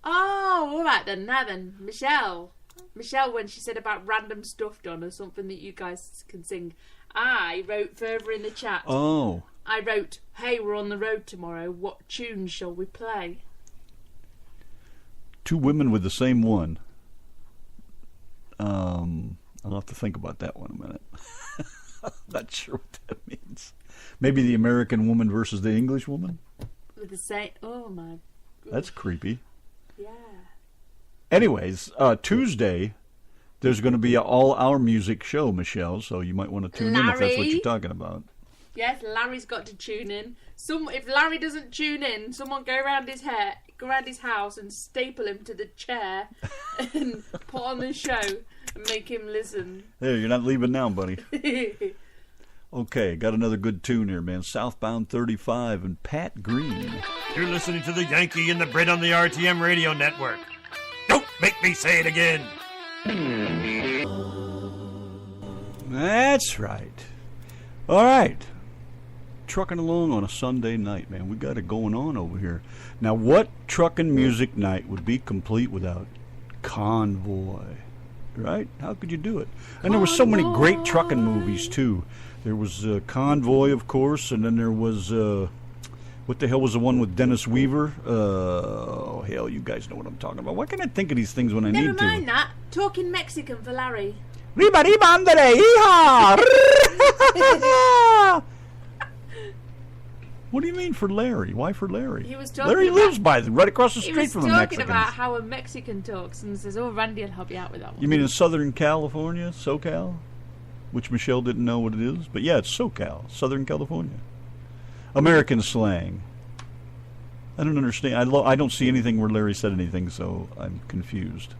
Oh, all right then. Now then, Michelle, when she said about random stuff done or something that you guys can sing, I wrote further in the chat. Oh. I wrote, hey, we're on the road tomorrow. What tunes shall we play? Two women with the same one. I'll have to think about that one a minute. Not sure what that means. Maybe the American woman versus the English woman? With the same... Oh, my... That's creepy. Yeah. Anyways, Tuesday, there's going to be an all-hour music show, Michelle, so you might want to tune in if that's what you're talking about. Yes, Larry's got to tune in. If Larry doesn't tune in, someone go around his house and staple him to the chair and put on the show and make him listen. Hey, you're not leaving now, buddy. Okay, got another good tune here, man. Southbound 35 and Pat Green. You're listening to the Yankee and the Brit on the RTM radio network. Don't make me say it again. That's right. All right. Trucking along on a Sunday night, man. We got it going on over here. Now, what trucking music night would be complete without Convoy? Right? How could you do it? And there were so many great trucking movies, too. There was Convoy, of course, and then there was, what the hell was the one with Dennis Weaver? Oh, hell, you guys know what I'm talking about. Why can't I think of these things when I need to? Never mind that. Talking Mexican for Larry. Riba, riba, andere, hee-haw! What do you mean for Larry? Why for Larry? He was talking Larry about, lives right across the street from the Mexicans. He was talking about how a Mexican talks and says, oh, Randy will help you out with that one. You mean in Southern California, SoCal? Which Michelle didn't know what it is. But yeah, it's SoCal, Southern California. American slang. I don't understand. I don't see anything where Larry said anything, so I'm confused.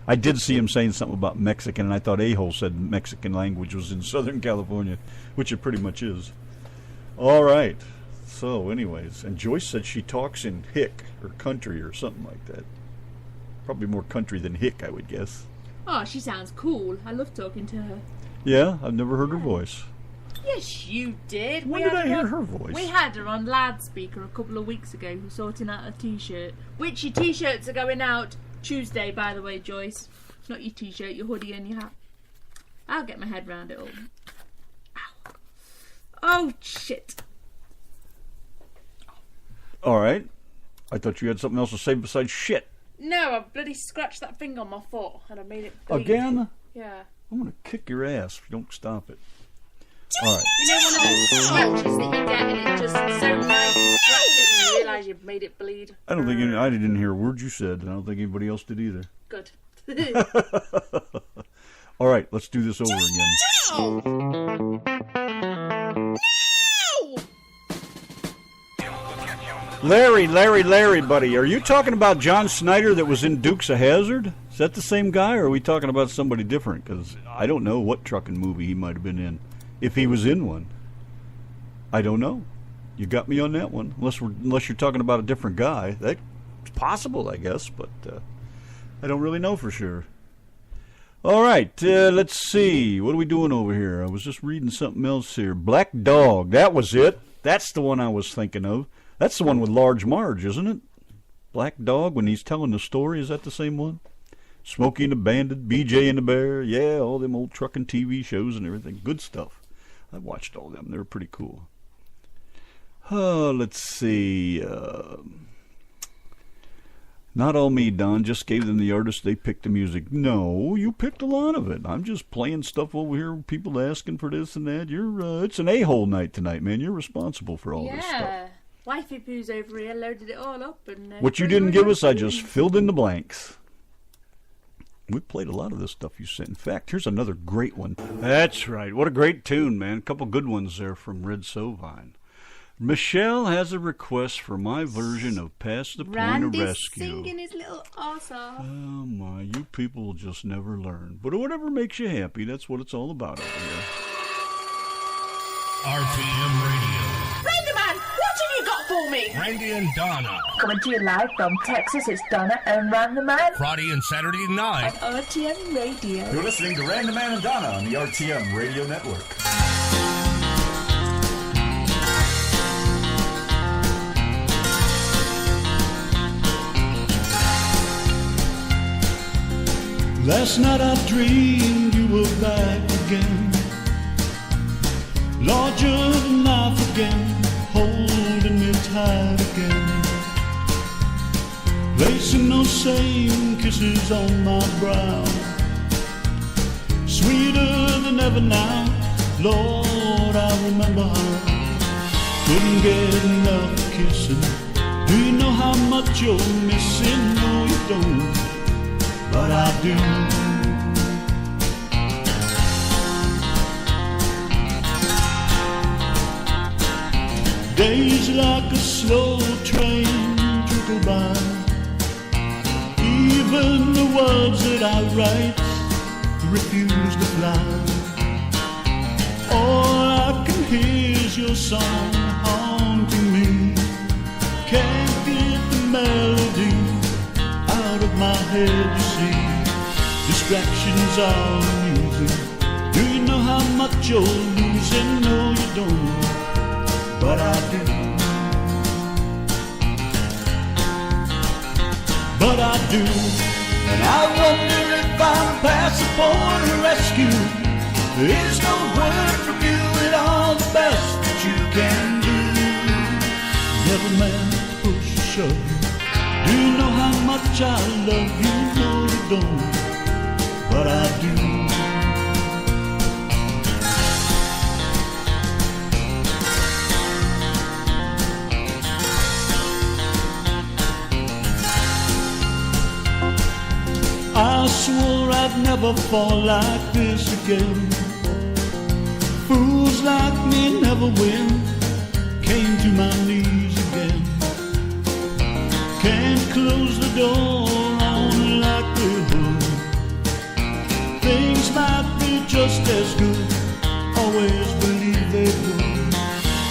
I did see him saying something about Mexican, and I thought a-hole said Mexican language was in Southern California, which it pretty much is. All right. So, anyways, and Joyce said she talks in hick or country or something like that. Probably more country than hick, I would guess. Oh, she sounds cool. I love talking to her. Yeah, I've never heard her voice. Yes, you did. When did I hear her voice? We had her on loudspeaker a couple of weeks ago, sorting out a t-shirt. Which your t-shirts are going out Tuesday, by the way, Joyce. Not your t-shirt, your hoodie and your hat. I'll get my head round it all. Ow. Oh, shit. All right. I thought you had something else to say besides shit. No, I bloody scratched that finger on my foot and I made it bleed. Again? Yeah. I'm going to kick your ass if you don't stop it. All right. You know one of those scratches that you get and it just so nice and scratches and you realise you've made it bleed? I didn't hear a word you said, and I don't think anybody else did either. Good. All right, let's do this over again. Larry, buddy. Are you talking about John Snyder that was in Dukes of Hazzard? Is that the same guy, or are we talking about somebody different? Because I don't know what trucking movie he might have been in. If he was in one. I don't know. You got me on that one. Unless you're talking about a different guy. That's possible, I guess, but I don't really know for sure. All right, let's see. What are we doing over here? I was just reading something else here. Black Dog. That was it. That's the one I was thinking of. That's the one with Large Marge, isn't it? Black Dog, when he's telling the story, is that the same one? Smokey and the Bandit, BJ and the Bear, yeah, all them old trucking TV shows and everything. Good stuff. I watched all them. They were pretty cool. Let's see. Not all me, Don. Just gave them the artist. They picked the music. No, you picked a lot of it. I'm just playing stuff over here. People asking for this and that. It's an a-hole night tonight, man. You're responsible for all this stuff. Yeah. Wifey Poo's over here loaded it all up. And what you didn't give us, I just filled in the blanks. We played a lot of this stuff you sent. In fact, here's another great one. That's right. What a great tune, man. A couple good ones there from Red Sovine. Michelle has a request for my version of Past the Point of Rescue. Singing his little ass off. Oh, my. You people will just never learn. But whatever makes you happy, that's what it's all about over here. RTM Radio. Randy man, what have you got for me? Randy and Donna. Coming to you live from Texas, it's Donna and Randy Man. Friday and Saturday night. On RTM Radio. You're listening to Randy Man and Donna on the RTM Radio Network. Last night I dreamed you were back again, larger than life again, holding me tight again, placing those same kisses on my brow, sweeter than ever now. Lord, I remember how couldn't get enough kissing. Do you know how much you're missing? No, you don't, but I do. Days like a slow train trickle by. Even the words that I write refuse to fly. All I can hear is your song haunting me. Can't get the melody out of my head, you see. Distractions are amusing. Do you know how much you're losing? No, you don't, but I do. But I do. And I wonder if I'm past the point of rescue. There's no word from you at all, the best that you can do. Never meant to push or shove you. Do you know how much I love you? No, you don't, but I do. I swore I'd never fall like this again. Fools like me never win. Came to my knees again. Can't close the door on likelihood. Things might be just as good. Always believe they would.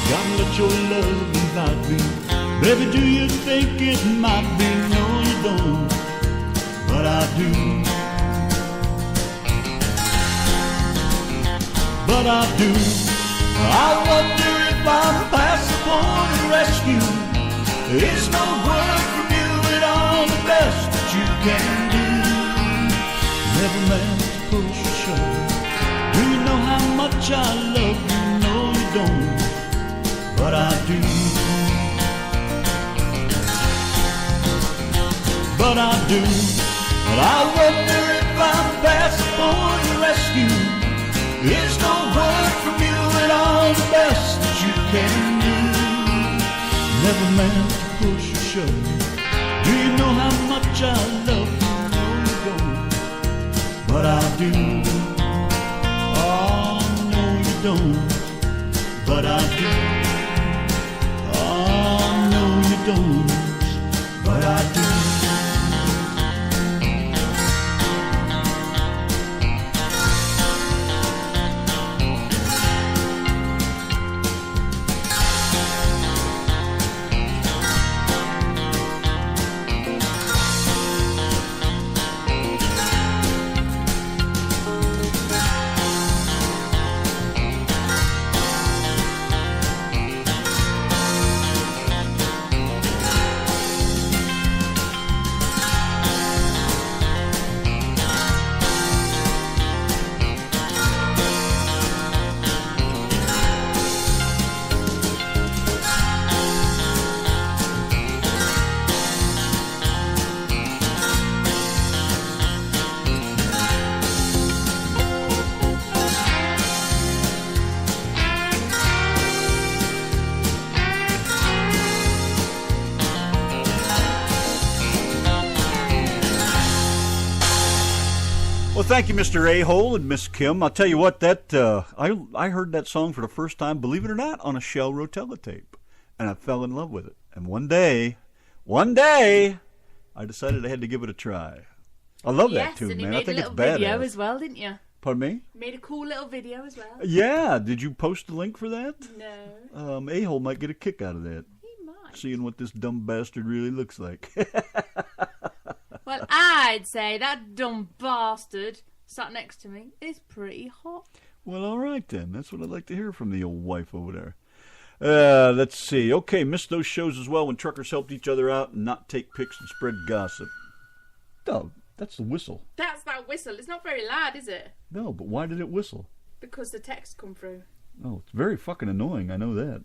Gotta let your love invite me. Baby, do you think it might be? No, you don't, but I do. But I do. I wonder if I'm past the point of rescue. There's no word from you at all, the best that you can do. Never meant to push or shove. Do you know how much I love you? No, you don't, but I do. But I do. But I wonder if I'm past the point of rescue. There's no word from you at all, the best that you can do. Never meant to push or shove. Do you know how much I love you? No, you don't, but I do. Oh, no, you don't, but I do. Oh, no, you don't, but I do. Well, thank you, Mr. A-Hole and Miss Kim. I'll tell you what, that I heard that song for the first time, believe it or not, on a Shell Rotella tape, and I fell in love with it. And one day, I decided I had to give it a try. I love that tune, man. I think it's badass. Yes, and you made a little video as well, didn't you? Pardon me? You made a cool little video as well. Yeah. Did you post the link for that? No. A-Hole might get a kick out of that. He might. Seeing what this dumb bastard really looks like. Well, I'd say that dumb bastard sat next to me is pretty hot. Well, all right then. That's what I'd like to hear from the old wife over there. Let's see. Okay, missed those shows as well when truckers helped each other out and not take pics and spread gossip. Oh, that's the whistle. That's that whistle. It's not very loud, is it? No, but why did it whistle? Because the text come through. Oh, it's very fucking annoying. I know that.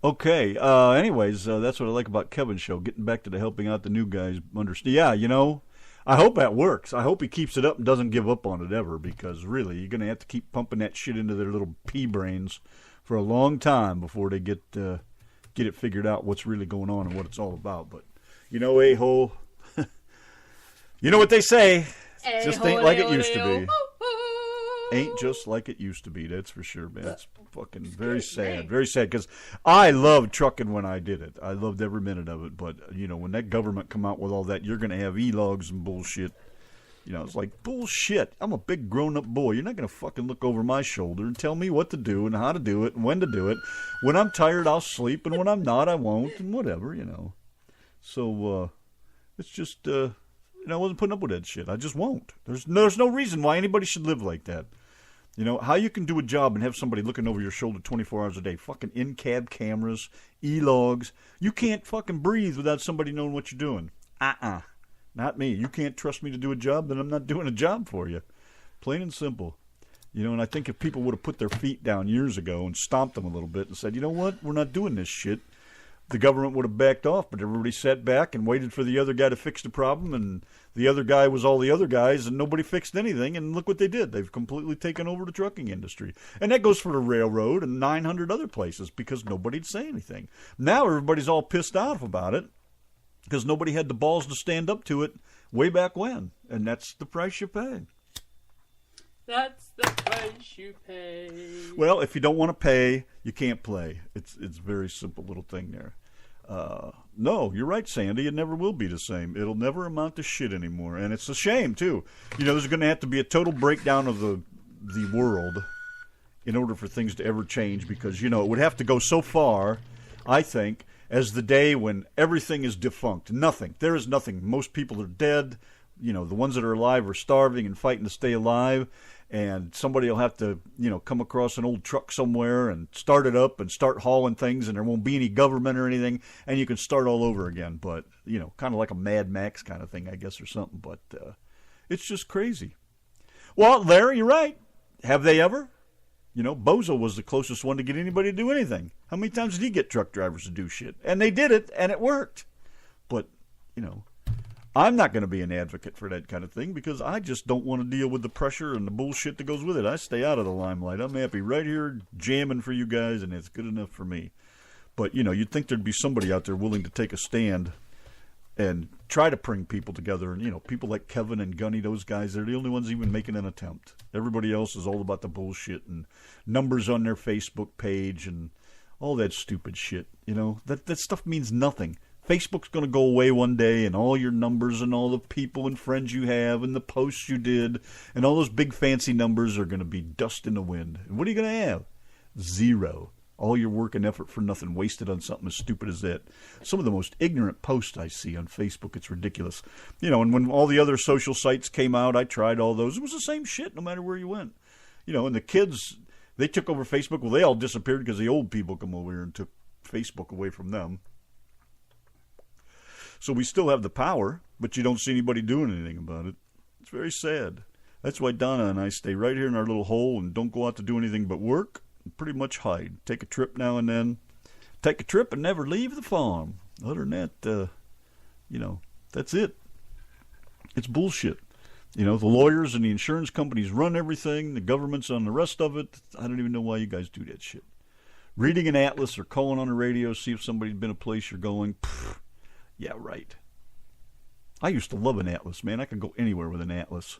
Okay, anyways, that's what I like about Kevin's show, getting back to the helping out the new guys. Yeah, you know, I hope that works. I hope he keeps it up and doesn't give up on it ever, because really, you're going to have to keep pumping that shit into their little pea brains for a long time before they get it figured out what's really going on and what it's all about. But, you know, A-Hole, You know what they say? Hey, Just ain't like it used to ho, be. Ain't just like it used to be. That's for sure, man. It's fucking very sad. Very sad, because I loved trucking when I did it. I loved every minute of it. But, you know, when that government come out with all that, you're going to have e-logs and bullshit. You know, it's like, bullshit. I'm a big grown-up boy. You're not going to fucking look over my shoulder and tell me what to do and how to do it and when to do it. When I'm tired, I'll sleep, and when I'm not, I won't, and whatever, you know. So, it's just, you know, I wasn't putting up with that shit. I just won't. There's no reason why anybody should live like that. You know, how you can do a job and have somebody looking over your shoulder 24 hours a day. Fucking in-cab cameras, e-logs. You can't fucking breathe without somebody knowing what you're doing. Not me. You can't trust me to do a job, then I'm not doing a job for you. Plain and simple. You know, and I think if people would have put their feet down years ago and stomped them a little bit and said, you know what, we're not doing this shit, the government would have backed off, but everybody sat back and waited for the other guy to fix the problem, and the other guy was all the other guys, and nobody fixed anything, and look what they did. They've completely taken over the trucking industry. And that goes for the railroad and 900 other places, because nobody'd say anything. Now everybody's all pissed off about it, because nobody had the balls to stand up to it way back when, and that's the price you pay. That's the price you pay. Well, if you don't want to pay, you can't play. It's a very simple little thing there. No, you're right, Sandy. It never will be the same. It'll never amount to shit anymore, and it's a shame too. You know, there's going to have to be a total breakdown of the world in order for things to ever change, because, you know, it would have to go so far, I think, as the day when everything is defunct. Nothing. There is nothing. Most people are dead. You know, the ones that are alive are starving and fighting to stay alive. And somebody will have to, you know, come across an old truck somewhere and start it up and start hauling things, and there won't be any government or anything, and you can start all over again. But, you know, kind of like a Mad Max kind of thing, I guess, or something. But it's just crazy. Well, Larry, you're right. Have they ever? You know, Bozo was the closest one to get anybody to do anything. How many times did he get truck drivers to do shit? And they did it, and it worked. But, you know, I'm not going to be an advocate for that kind of thing, because I just don't want to deal with the pressure and the bullshit that goes with it. I stay out of the limelight. I'm happy right here jamming for you guys, and it's good enough for me. But, you know, you'd think there'd be somebody out there willing to take a stand and try to bring people together. And, you know, people like Kevin and Gunny, those guys, they're the only ones even making an attempt. Everybody else is all about the bullshit and numbers on their Facebook page and all that stupid shit. You know, that stuff means nothing. Facebook's going to go away one day, and all your numbers and all the people and friends you have and the posts you did and all those big fancy numbers are going to be dust in the wind. And what are you going to have? Zero. All your work and effort for nothing, wasted on something as stupid as that. Some of the most ignorant posts I see on Facebook, it's ridiculous. You know, and when all the other social sites came out, I tried all those. It was the same shit no matter where you went. You know, and the kids, they took over Facebook. Well, they all disappeared because the old people come over here and took Facebook away from them. So we still have the power, but you don't see anybody doing anything about it. It's very sad. That's why Donna and I stay right here in our little hole and don't go out to do anything but work and pretty much hide. Take a trip now and then. Take a trip and never leave the farm. Other than that, you know, that's it. It's bullshit. You know, the lawyers and the insurance companies run everything. The government's on the rest of it. I don't even know why you guys do that shit. Reading an atlas or calling on the radio, see if somebody's been a place you're going. Pfft. Yeah, right. I used to love an atlas, man. I could go anywhere with an atlas.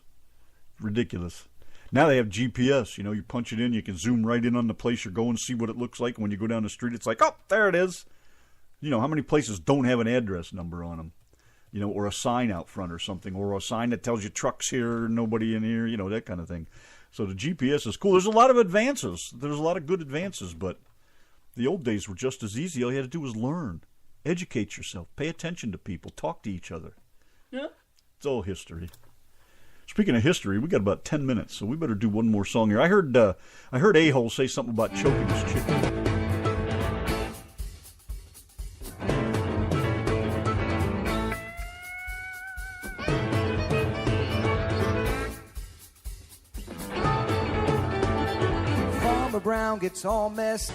Ridiculous. Now they have GPS. You know, you punch it in, you can zoom right in on the place you're going, see what it looks like. When you go down the street, it's like, oh, there it is. You know, how many places don't have an address number on them? You know, or a sign out front or something, or a sign that tells you trucks here, nobody in here, you know, that kind of thing. So the GPS is cool. There's a lot of advances. There's a lot of good advances, but the old days were just as easy. All you had to do was learn. Educate yourself. Pay attention to people. Talk to each other. Yeah. It's all history. Speaking of history, we got about 10 minutes, so we better do one more song here. I heard A-Hole say something about choking his chick. Farmer Brown gets all messed.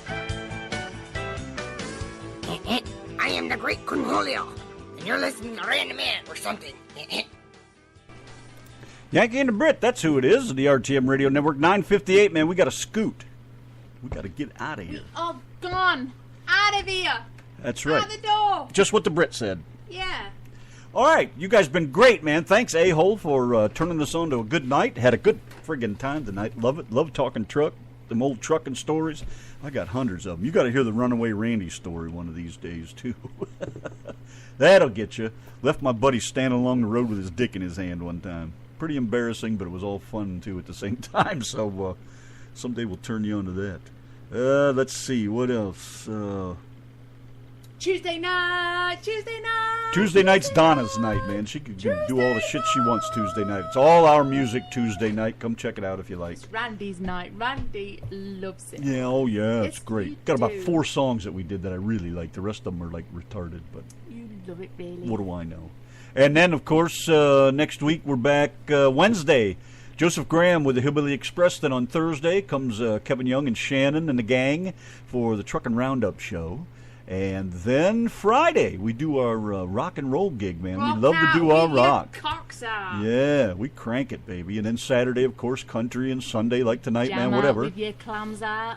I am the great Cornholio, and you're listening to Random Man or something. Yanki and the Brit, that's who it is, the RTM Radio Network. 9:58, man, we got to scoot. We got to get out of here. Oh, gone. Out of here. That's right. Out the door. Just what the Brit said. Yeah. All right, you guys been great, man. Thanks, A-Hole, for turning this on to a good night. Had a good friggin' time tonight. Love it. Love talking truck, them old trucking stories. I got hundreds of them. You got to hear the Runaway Randy story one of these days, too. That'll get you. Left my buddy standing along the road with his dick in his hand one time. Pretty embarrassing, but it was all fun, too, at the same time. So someday we'll turn you on to that. Let's see. What else? Tuesday night. Tuesday night's Donna's night, man. She can do all the shit she wants Tuesday night. It's all our music Tuesday night. Come check it out if you like. It's Randy's night. Randy loves it. Yeah, oh yeah, it's great. Got about do. 4 songs that we did that I really like. The rest of them are like retarded, but You love it, really. what do I know? And then, of course, next week we're back Wednesday. Joseph Graham with the Hillbilly Express. Then on Thursday comes Kevin Young and Shannon and the gang for the Truckin' Roundup show. And then Friday, we do our rock and roll gig, man. We love to do our rock. Yeah, we crank it, baby. And then Saturday, of course, country, and Sunday, like tonight, Jam man, out whatever. with your clams out.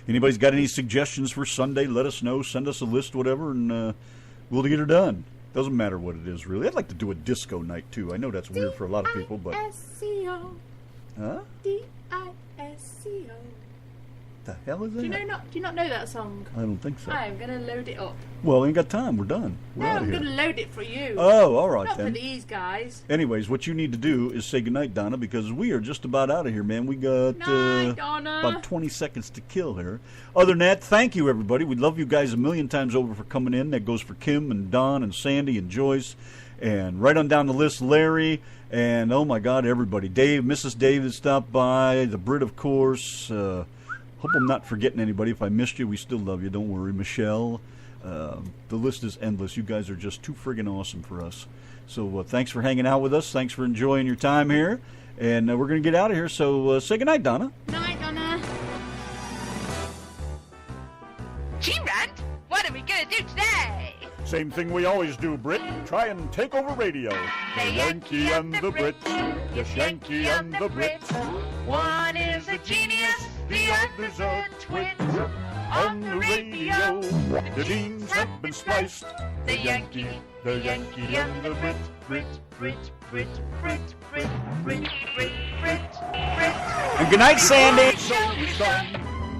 Anybody's got any suggestions for Sunday, let us know. Send us a list, whatever, and we'll get her done. Doesn't matter what it is, really. I'd like to do a disco night, too. I know that's weird for a lot of people, but... D-I-S-C-O. Huh? D-I-S-C-O. The hell is that? Do you not know that song? I don't think so. I'm going to load it up. Well, we ain't got time. We're done. We're No, out I'm of here. going to load it for you. Oh, all right, Not then. for these guys. Anyways, what you need to do is say goodnight, Donna, because we are just about out of here, man. We got Night, Donna. about 20 seconds to kill here. Other than that, thank you, everybody. We love you guys a million times over for coming in. That goes for Kim and Don and Sandy and Joyce. And right on down the list, Larry, and oh my God, everybody. Dave, Mrs. David stopped by, the Brit, of course. Hope I'm not forgetting anybody. If I missed you, we still love you. Don't worry. Michelle. The list is endless. You guys are just too friggin' awesome for us. So thanks for hanging out with us. Thanks for enjoying your time here. And we're going to get out of here. So say goodnight, Donna. Night, Donna. Gee, Rand, what are we going to do today? Same thing we always do, Brit. Try and take over radio. The Yankee and the Brit. Yes, Yankee and the Brit. One is a genius, the other's a twit. On the radio, the beams have been spliced. the Yankee and the Brit. Brit, Brit, Brit, Brit, Brit, Brit, Brit, Brit, Brit. And good night, Sandy. Show is done.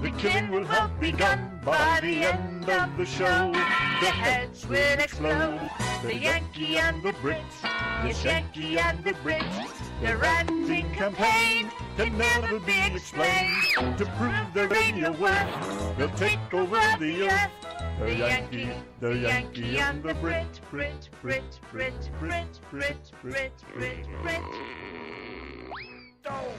The killing will have begun by the end of the show. The heads will explode. The Yankee and the Brit. Yes, Yankee and the Brit. The ranting campaign can never be explained. To prove their radio worth, they'll take over the earth. The Yankee and the Brit. Brit, Brit, Brit, Brit, Brit, Brit, Brit, Brit. Oh.